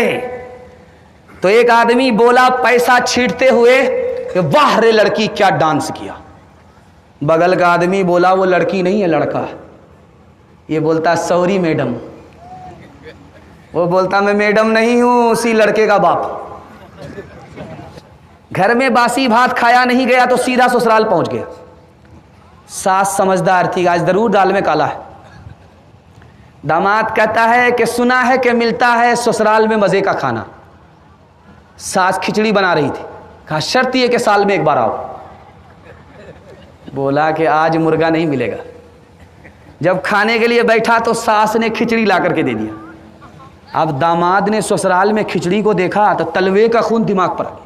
गए तो एक आदमी बोला पैसा छींटते हुए कि वाह रे लड़की क्या डांस किया। बगल का आदमी बोला वो लड़की नहीं है लड़का। ये बोलता सॉरी मैडम। वो बोलता मैं मैडम नहीं हूं, उसी लड़के का बाप। घर में बासी भात खाया नहीं गया तो सीधा ससुराल पहुंच गया। सास समझदार थी, आज जरूर दाल में काला है। दामाद कहता है कि सुना है कि मिलता है ससुराल में मजे का खाना। सास खिचड़ी बना रही थी, कहा शर्त ये कि साल में एक बार आओ। बोला कि आज मुर्गा नहीं मिलेगा। जब खाने के लिए बैठा तो सास ने खिचड़ी ला करके दे दिया। अब दामाद ने ससुराल में खिचड़ी को देखा तो तलवे का खून दिमाग पर आ गया।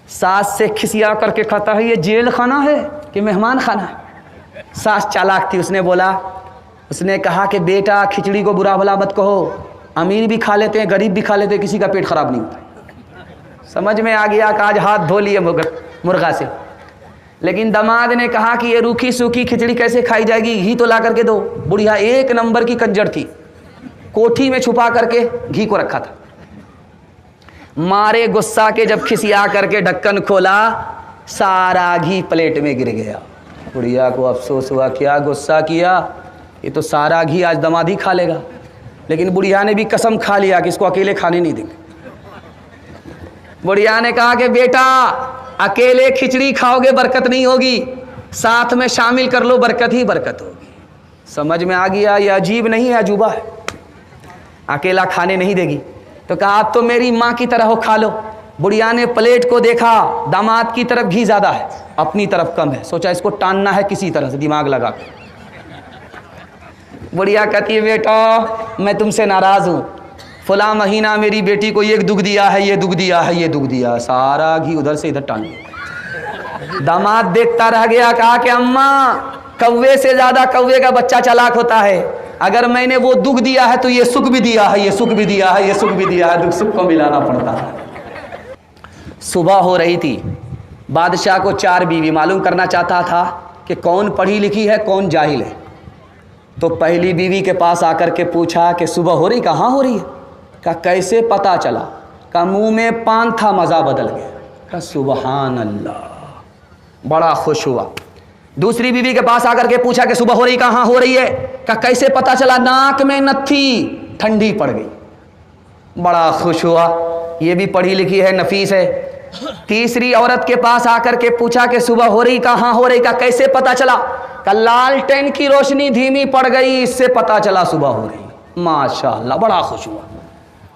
सास से खिसिया करके कहता है ये जेल खाना है कि मेहमान खाना है। सास चालाक थी, उसने कहा कि बेटा खिचड़ी को बुरा भला मत कहो, अमीर भी खा लेते हैं गरीब भी खा लेते हैं, किसी का पेट खराब नहीं होता। समझ में आ गया कि आज हाथ धो लिए मुर्गा से। लेकिन दामाद ने कहा कि ये रूखी सूखी खिचड़ी कैसे खाई जाएगी, घी तो ला करके दो। बुढ़िया एक नंबर की कंजर थी, कोठी में छुपा करके घी को रखा था। मारे गुस्सा के जब खिसिया करके ढक्कन खोला, सारा घी प्लेट में गिर गया। बुढ़िया को अफसोस हुआ, क्या गुस्सा किया, ये तो सारा घी आज दामाद ही खा लेगा। लेकिन बुढ़िया ने भी कसम खा लिया कि इसको अकेले खाने नहीं देंगे। बुढ़िया ने कहा कि बेटा अकेले खिचड़ी खाओगे बरकत नहीं होगी, साथ में शामिल कर लो बरकत ही बरकत होगी। समझ में आ गया ये अजीब नहीं है, अजूबा है। अकेला खाने नहीं देगी तो कहा आप तो मेरी माँ की तरह हो, खा लो। बुढ़िया ने प्लेट को देखा, दामाद की तरफ घी ज्यादा है, अपनी तरफ कम है। सोचा इसको टानना है किसी तरह से, दिमाग लगा कर। बुढ़िया कहती है बेटा मैं तुमसे नाराज हूं, फला महीना मेरी बेटी को ये दुख दिया है, ये दुख दिया है, ये दुख दिया है। सारा घी उधर से इधर टान दिया। दामाद देखता रह गया, कहा कि अम्मा कौवे से ज्यादा कौवे का बच्चा चालाक होता है। अगर मैंने वो दुख दिया है तो ये सुख भी दिया है, ये सुख भी दिया है, ये सुख भी दिया है, दुख सुख को मिलाना पड़ता है। सुबह हो रही थी, बादशाह को 4 बीवी, मालूम करना चाहता था कि कौन पढ़ी लिखी है कौन जाहिल है। तो पहली बीवी के पास आकर के पूछा कि सुबह हो रही, कहाँ हो रही है? कहा कैसे पता चला? कहा मुंह में पान था मज़ा बदल गया। कहा सुबहान अल्लाह, बड़ा खुश हुआ। दूसरी बीवी के पास आकर के पूछा कि सुबह हो रही, कहाँ हो रही है? कहा कैसे पता चला? नाक में नथी ठंडी पड़ गई। बड़ा खुश हुआ, ये भी पढ़ी लिखी है, नफीस है। तीसरी औरत के पास आकर के पूछा कि सुबह हो रही, कहाँ हो रही? कहा कैसे पता चला? कहा लालटेन की रोशनी धीमी पड़ गई, इससे पता चला सुबह हो रही। माशाअल्लाह, बड़ा खुश हुआ।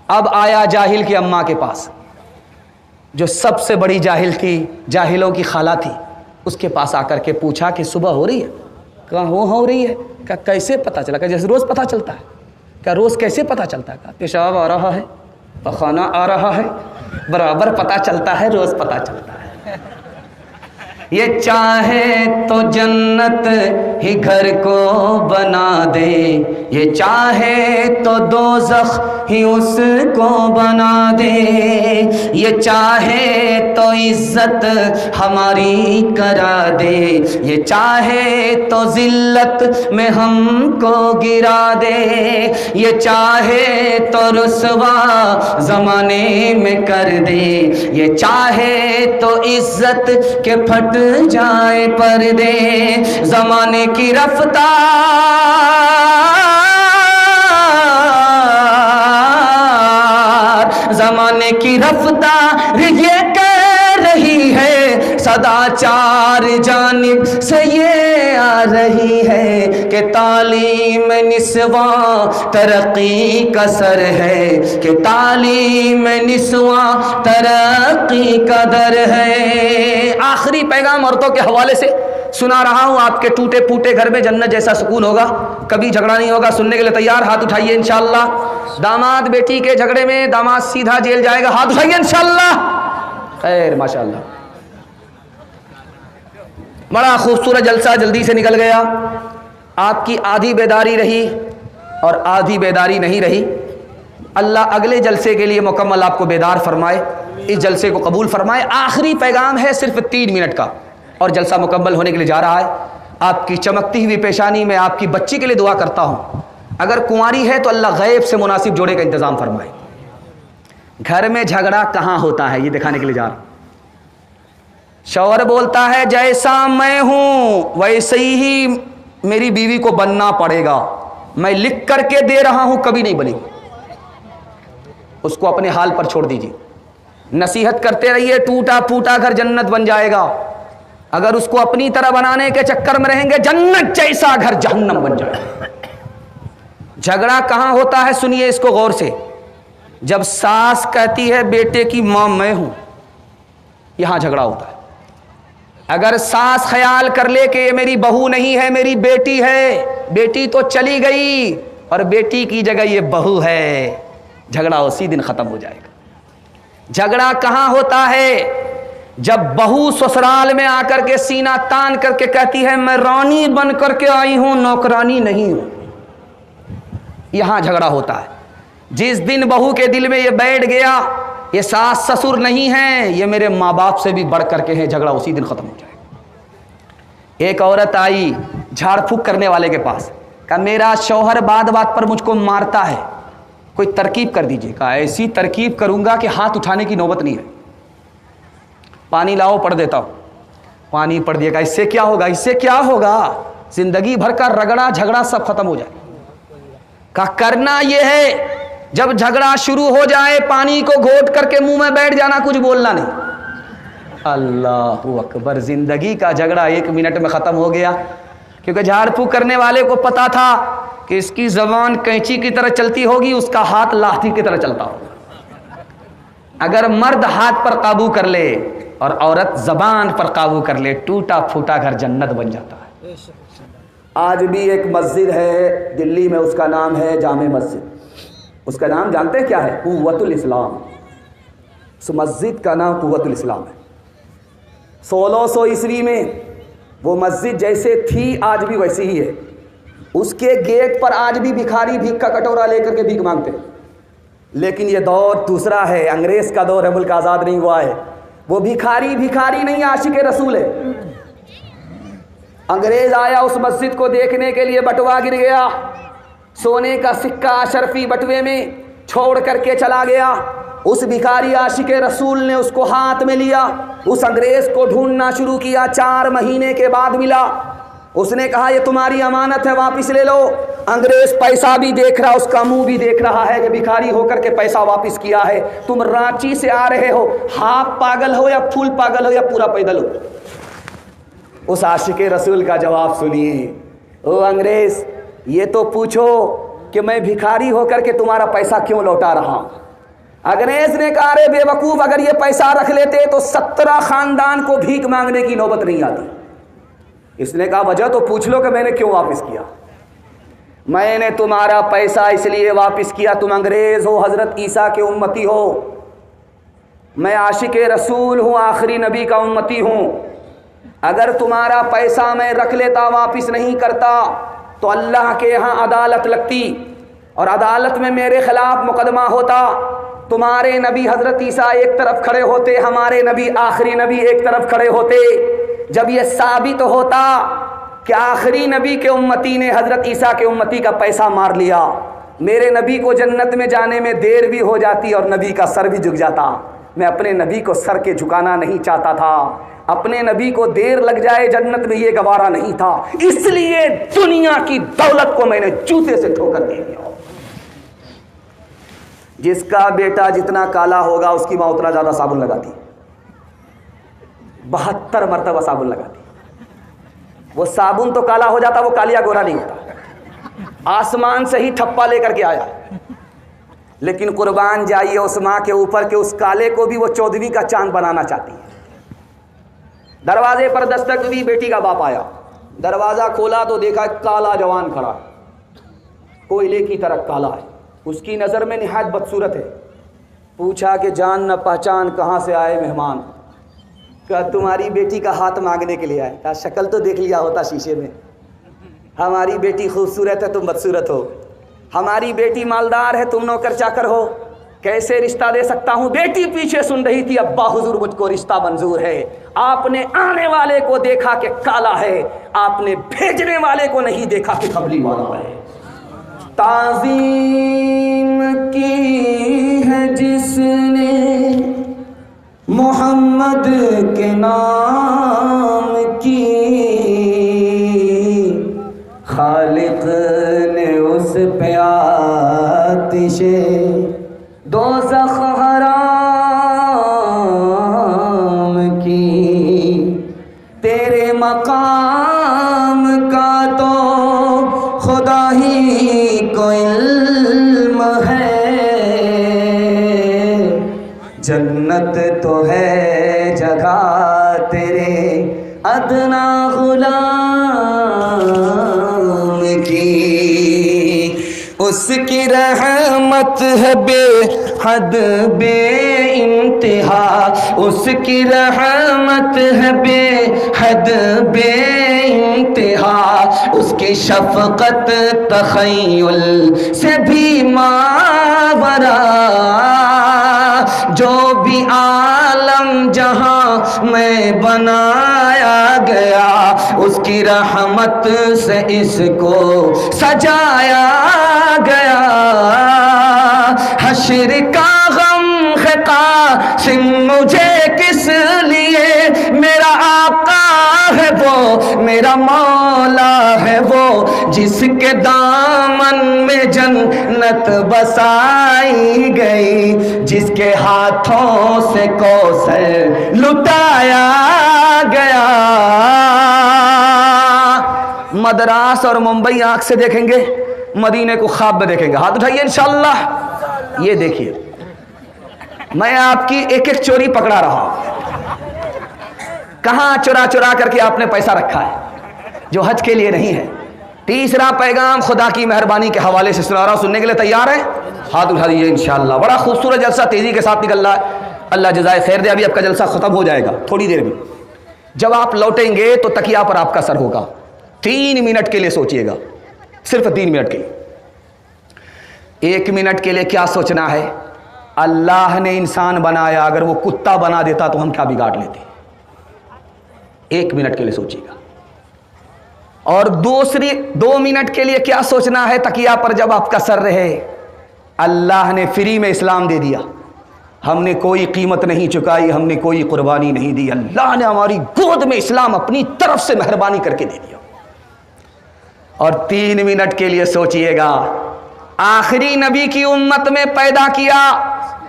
अब आया जाहिल की अम्मा के पास, जो सबसे बड़ी जाहिल थी, जाहिलों की खाला थी। उसके पास आकर के पूछा कि सुबह हो रही है? कहा हो रही है। कहा कैसे पता चला? कहा जैसे रोज़ पता चलता है। क्या रोज़ कैसे पता चलता है? कहा पेशाब आ रहा है, पखाना आ रहा है, बराबर पता चलता है, रोज़ पता चलता है। ये चाहे तो जन्नत ही घर को बना दे, ये चाहे तो दोज़ख ही उसको बना दे, ये चाहे तो इज्जत हमारी करा दे, ये चाहे तो जिल्लत में हमको गिरा दे, ये चाहे तो रुसवा ज़माने में कर दे, ये चाहे तो इज्जत के फट जाए पर्दे, ज़माने की रफ्तार ज़माने की रफ्तार ये कह रही है, सदाचार जानिब से ये आ रही है कि तालीम निस्वा तरक्की का सर है, कि तालीम निस्वा तरक्की का दर है। आखिरी पैगाम औरतों के हवाले से सुना रहा हूं। आपके टूटे फूटे घर में जन्नत जैसा सुकून होगा, कभी झगड़ा नहीं होगा। सुनने के लिए तैयार? हाथ उठाइए इंशाअल्लाह। दामाद बेटी के झगड़े में दामाद सीधा जेल जाएगा, हाथ उठाइए इंशाअल्लाह। खैर माशाअल्लाह, बड़ा खूबसूरत जलसा जल्दी से निकल गया। आपकी आधी बेदारी रही और आधी बेदारी नहीं रही। अल्लाह अगले जलसे के लिए मुकम्मल आपको बेदार फरमाए, इस जलसे को कबूल फरमाए। आखिरी पैगाम है सिर्फ 3 मिनट का और जलसा मुकम्मल होने के लिए जा रहा है। आपकी चमकती हुई पेशानी में आपकी बच्ची के लिए दुआ करता हूँ। अगर कुंवारी है तो अल्लाह गैब से मुनासिब जोड़े का इंतज़ाम फरमाए। घर में झगड़ा कहाँ होता है ये दिखाने के लिए जा रहा हूं। शौहर बोलता है जैसा मैं हूं वैसे ही मेरी बीवी को बनना पड़ेगा, मैं लिख करके दे रहा हूं, कभी नहीं बनेगी, उसको अपने हाल पर छोड़ दीजिए। नसीहत करते रहिए, टूटा फूटा घर जन्नत बन जाएगा। अगर उसको अपनी तरह बनाने के चक्कर में रहेंगे, जन्नत जैसा घर जहन्नम बन जाएगा। झगड़ा कहां होता है सुनिए इसको गौर से। जब सास कहती है बेटे की मां मैं हूं, यहां झगड़ा होता है। अगर सास ख्याल कर ले कि ये मेरी बहू नहीं है, मेरी बेटी है, बेटी तो चली गई और बेटी की जगह ये बहू है, झगड़ा उसी दिन खत्म हो जाएगा। झगड़ा कहां होता है? जब बहू ससुराल में आकर के सीना तान करके कहती है मैं रानी बन करके आई हूं, नौकरानी नहीं हूं, यहां झगड़ा होता है। जिस दिन बहू के दिल में ये बैठ गया ये सास ससुर नहीं है, ये मेरे माँ बाप से भी बढ़ करके हैं, झगड़ा उसी दिन खत्म हो जाएगा। एक औरत आई झाड़ फूक करने वाले के पास, कहा मेरा शौहर बात बात पर मुझको मारता है, कोई तरकीब कर दीजिए। कहा ऐसी तरकीब करूंगा कि हाथ उठाने की नौबत नहीं है। पानी लाओ पढ़ देता हूं। पानी पढ़ दिएगा, इससे क्या होगा, इससे क्या होगा, जिंदगी भर का रगड़ा झगड़ा सब खत्म हो जाए। कहा करना यह है जब झगड़ा शुरू हो जाए पानी को घोट करके मुंह में बैठ जाना, कुछ बोलना नहीं। अल्लाहू अकबर, जिंदगी का झगड़ा 1 मिनट में खत्म हो गया। क्योंकि झाड़ फूक करने वाले को पता था कि इसकी जबान कैंची की तरह चलती होगी, उसका हाथ लाठी की तरह चलता होगा। अगर मर्द हाथ पर काबू कर ले और औरत जबान पर काबू कर ले, टूटा फूटा घर जन्नत बन जाता है। आज भी एक मस्जिद है दिल्ली में, उसका नाम है जामे मस्जिद। उसका नाम जानते हैं क्या है? कुव्वतुल इस्लाम। उस मस्जिद का नाम कुव्वतुल इस्लाम है। 1600 ईस्वी में वो मस्जिद जैसे थी आज भी वैसी ही है। उसके गेट पर आज भी भिखारी भीख का कटोरा लेकर के भीख मांगते हैं। लेकिन ये दौर दूसरा है, अंग्रेज का दौर है, मुल्क आज़ाद नहीं हुआ है। वो भिखारी भिखारी नहीं, आशिक रसूल है। अंग्रेज आया उस मस्जिद को देखने के लिए, बटवा गिर गया, सोने का सिक्का अशरफी बटवे में छोड़ करके चला गया। उस भिखारी आशिक रसूल ने उसको हाथ में लिया, उस अंग्रेज को ढूंढना शुरू किया। 4 महीने के बाद मिला। उसने कहा ये तुम्हारी अमानत है, वापस ले लो। अंग्रेज पैसा भी देख रहा, उसका मुंह भी देख रहा है कि भिखारी होकर के पैसा वापस किया है। तुम रांची से आ रहे हो, हाफ पागल हो या फुल पागल हो या पूरा पैदल हो? उस आशिक रसूल का जवाब सुनिए। ओ अंग्रेज, ये तो पूछो कि मैं भिखारी होकर के तुम्हारा पैसा क्यों लौटा रहा हूं। अंग्रेज ने कहा अरे बेवकूफ, अगर ये पैसा रख लेते तो 17 खानदान को भीख मांगने की नौबत नहीं आती। इसने कहा वजह तो पूछ लो कि मैंने क्यों वापस किया। मैंने तुम्हारा पैसा इसलिए वापस किया, तुम अंग्रेज हो, हजरत ईसा के उम्मती हो, मैं आशिक रसूल हूं, आखिरी नबी का उम्मती हूं। अगर तुम्हारा पैसा मैं रख लेता, वापस नहीं करता, तो अल्लाह के यहाँ अदालत लगती और अदालत में मेरे खिलाफ मुकदमा होता। तुम्हारे नबी हजरत ईसा एक तरफ खड़े होते, हमारे नबी आखिरी नबी एक तरफ खड़े होते। जब यह साबित होता कि आखिरी नबी के उम्मती ने हजरत ईसा के उम्मती का पैसा मार लिया, मेरे नबी को जन्नत में जाने में देर भी हो जाती और नबी का सर भी झुक जाता। मैं अपने नबी को सर के झुकाना नहीं चाहता था, अपने नबी को देर लग जाए जन्नत में ये गवारा नहीं था, इसलिए दुनिया की दौलत को मैंने जूते से ठोकर दे दिया। जिसका बेटा जितना काला होगा उसकी मां उतना ज्यादा साबुन लगाती, 72 मरतबा साबुन लगाती। वो साबुन तो काला हो जाता, वो कालिया गोरा नहीं होता। आसमान से ही ठप्पा लेकर के आया, लेकिन कुर्बान जाइए उस मां के ऊपर के उस काले को भी वो 14वीं का चांद बनाना चाहती है। दरवाजे पर दस्तक दी, बेटी का बाप आया, दरवाजा खोला तो देखा काला जवान खड़ा, कोयले की तरह काला है, उसकी नज़र में निहायत बदसूरत है। पूछा कि जान न पहचान कहाँ से आए मेहमान? क्या तुम्हारी बेटी का हाथ मांगने के लिए आए? कहा शक्ल तो देख लिया होता शीशे में, हमारी बेटी खूबसूरत है, तुम बदसूरत हो, हमारी बेटी मालदार है, तुम नौकर चाकर हो, कैसे रिश्ता दे सकता हूँ? बेटी पीछे सुन रही थी, अब्बा हुजूर मुझको रिश्ता मंजूर है। आपने आने वाले को देखा कि काला है, आपने भेजने वाले को नहीं देखा कि कबली वाला है। ताज़ीम की है जिसने मोहम्मद के नाम की, खालिक ने उस पे आतिशे दोज़ख हराम की। तेरे मकाम का तो खुदा ही को इल्म है, जन्नत तो है जगह तेरे अदना गुलाम की। उसकी रहमत है बेहद बेइंतहा, उसकी रहमत है बेहद बेइंतहा, उसकी शफकत तखय्युल से भी मावरा। जो भी आलम जहां में बनाया गया, उसकी रहमत से इसको सजाया गया। हश्र का गम है कासिम मुझे किस लिए, मेरा आका है वो, मेरा मौला है वो, जिसके दामन में जन्नत बसाई गई, जिसके हाथों से कौसर लुटाया गया। मद्रास और मुंबई आंख से देखेंगे, मदीने को ख्वाब में देखेंगे। हाथ उठाइए इंशाअल्लाह। ये देखिए, मैं आपकी एक एक चोरी पकड़ा रहा हूं। कहां चुरा चुरा करके आपने पैसा रखा है जो हज के लिए नहीं है। तीसरा पैगाम खुदा की मेहरबानी के हवाले से सुना रहा हूं, सुनने के लिए तैयार है? हाथ उठा दीजिए इंशाअल्लाह। बड़ा खूबसूरत जलसा तेजी के साथ निकल रहा है, अल्लाह जज़ाए खैर दे। अभी आपका जलसा खत्म हो जाएगा थोड़ी देर में। जब आप लौटेंगे तो तकिया पर आपका सर होगा। 3 मिनट के लिए सोचिएगा, सिर्फ 3 मिनट के लिए। 1 मिनट के लिए क्या सोचना है? अल्लाह ने इंसान बनाया, अगर वो कुत्ता बना देता तो हम क्या बिगाड़ लेते? 1 मिनट के लिए सोचिएगा। और दूसरी 2 मिनट के लिए क्या सोचना है? तकिया पर जब आपका सर रहे, अल्लाह ने फ्री में इस्लाम दे दिया, हमने कोई कीमत नहीं चुकाई, हमने कोई कुर्बानी नहीं दी, अल्लाह ने हमारी गोद में इस्लाम अपनी तरफ से मेहरबानी करके दे दिया। और 3 मिनट के लिए सोचिएगा, आखिरी नबी की उम्मत में पैदा किया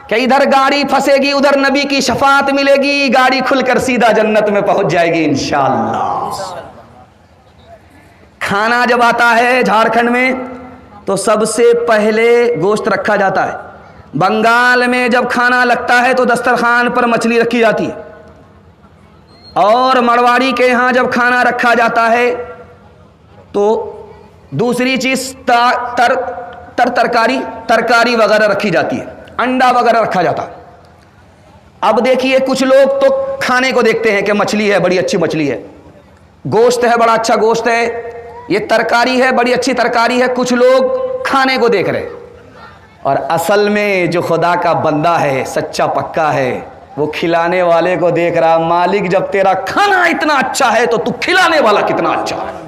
कि इधर गाड़ी फंसेगी उधर नबी की शफात मिलेगी, गाड़ी खुलकर सीधा जन्नत में पहुंच जाएगी इंशाअल्लाह। खाना जब आता है झारखंड में तो सबसे पहले गोश्त रखा जाता है। बंगाल में जब खाना लगता है तो दस्तरखान पर मछली रखी जाती है। और मरवाड़ी के यहाँ जब खाना रखा जाता है तो दूसरी चीज तरकारी वगैरह रखी जाती है, अंडा वगैरह रखा जाता है। अब देखिए, कुछ लोग तो खाने को देखते हैं कि मछली है, बड़ी अच्छी मछली है, गोश्त है, बड़ा अच्छा गोश्त है, ये तरकारी है, बड़ी अच्छी तरकारी है। कुछ लोग खाने को देख रहे हैं, और असल में जो खुदा का बंदा है, सच्चा पक्का है, वो खिलाने वाले को देख रहा। मालिक, जब तेरा खाना इतना अच्छा है तो तू खिलाने वाला कितना अच्छा है।